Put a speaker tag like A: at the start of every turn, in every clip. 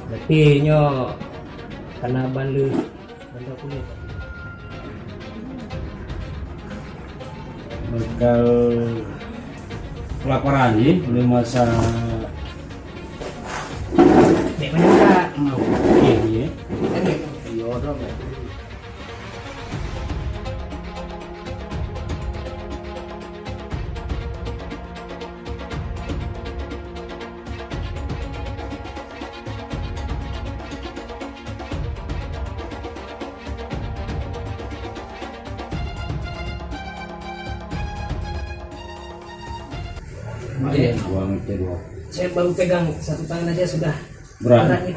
A: Berarti nyo kena banda kulit.
B: Bakal kelaparan ya, oleh masa
A: Dek menyangka.
B: oke ya.
A: Iya dong. Dek,
B: Buang kedua.
A: saya baru pegang satu tangan aja sudah
B: Berat.
A: nih.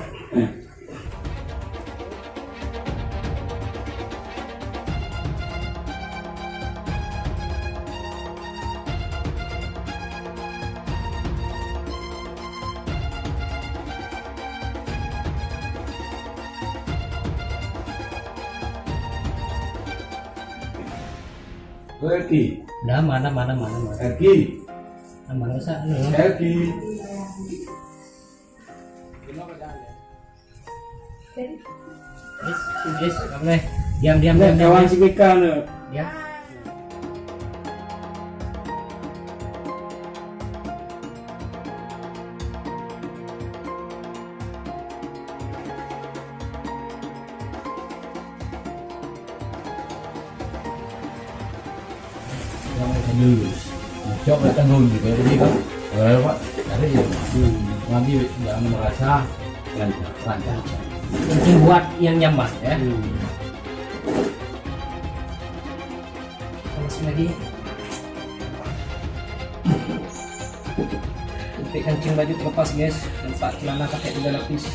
B: Eki,
A: Udah mana.
B: Eki,
A: Mana sa ano?
B: Eki.
A: Yes, kamu nih. Diam.
B: Kawan si Beka nih.
A: Ya.
C: Lulus coba tanggung juga jadi kan pak ada ya ngambil jangan merasa lancar
A: Penting buat yang nyaman ya. Masuk lagi. Tapi kancing baju terlepas guys, dan pak celana pakai 3 lapis.